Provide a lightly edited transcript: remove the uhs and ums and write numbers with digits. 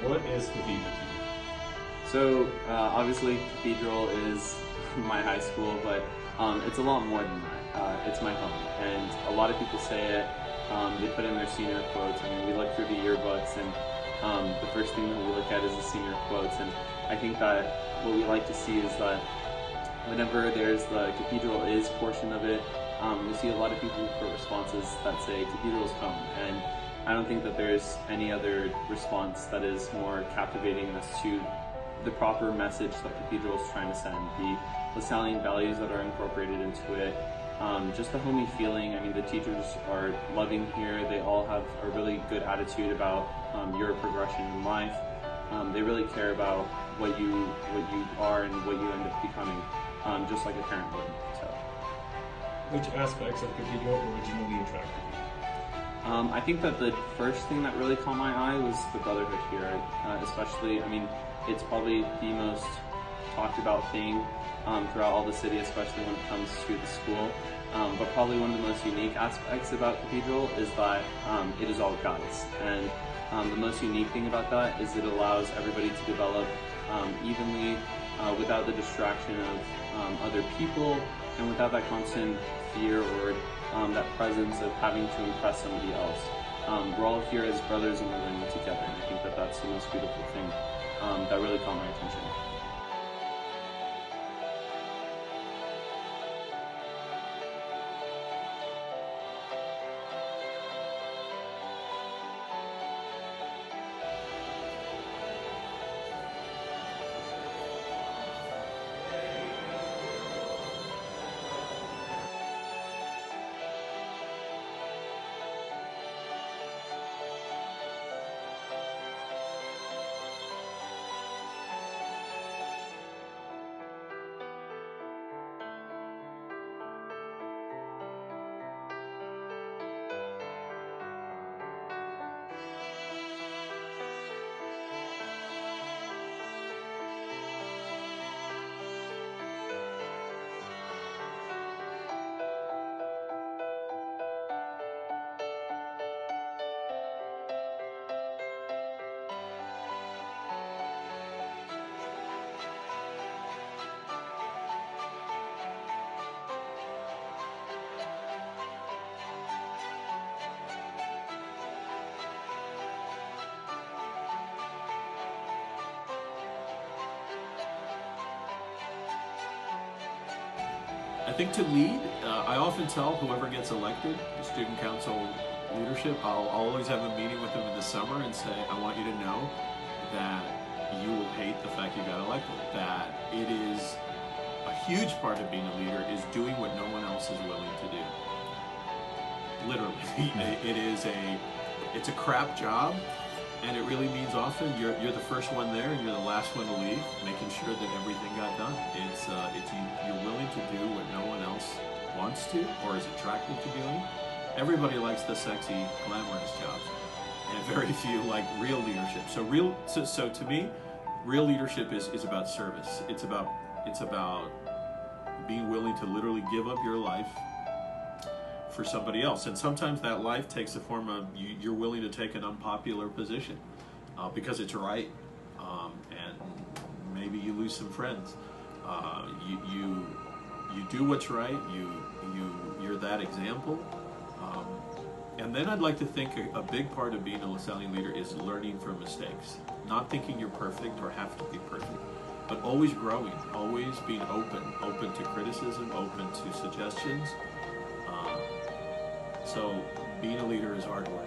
What is Cathedral to you? So obviously Cathedral is my high school, but it's a lot more than that. It's my home, and a lot of people say it. They put in their senior quotes. I mean, we look through the yearbooks, and the first thing that we look at is the senior quotes. And I think that what we like to see is that whenever there's the Cathedral is portion of it, we see a lot of people put responses that say Cathedral's home, and I don't think that there's any other response that is more captivating as to the proper message that Cathedral is trying to send, the Lasallian values that are incorporated into it, just the homey feeling. I mean, the teachers are loving here. They all have a really good attitude about your progression in life. They really care about what you are and what you end up becoming, just like a parent would. So, Which aspects of Cathedral originally attracted you? I think that the first thing that really caught my eye was the brotherhood here, especially. I mean, it's probably the most talked about thing throughout all the city, especially when it comes to the school. But probably one of the most unique aspects about Cathedral is that it is all guys. And the most unique thing about that is it allows everybody to develop evenly without the distraction of other people and without that constant fear or that presence of having to impress somebody else. We're all here as brothers and we're learning together, and I think that that's the most beautiful thing that really caught my attention. I think to lead, I often tell whoever gets elected, the student council leadership, I'll always have a meeting with them in the summer and say, I want you to know that you will hate the fact you got elected. That it is a huge part of being a leader is doing what no one else is willing to do. Literally, it's a crap job, and it really means often you're the first one there and you're the last one to leave, making sure that everything got done. It's you're willing to do what no one else wants to or is attracted to doing. Everybody likes the sexy, glamorous jobs, and very few like real leadership. So to me, real leadership is about service. It's about being willing to literally give up your life for somebody else, and sometimes that life takes the form of you're willing to take an unpopular position because it's right, and maybe you lose some friends. You do what's right. You're that example, and then I'd like to think a big part of being a Lasallian leader is learning from mistakes, not thinking you're perfect or have to be perfect, but always growing, always being open to criticism, open to suggestions. So being a leader is hard work.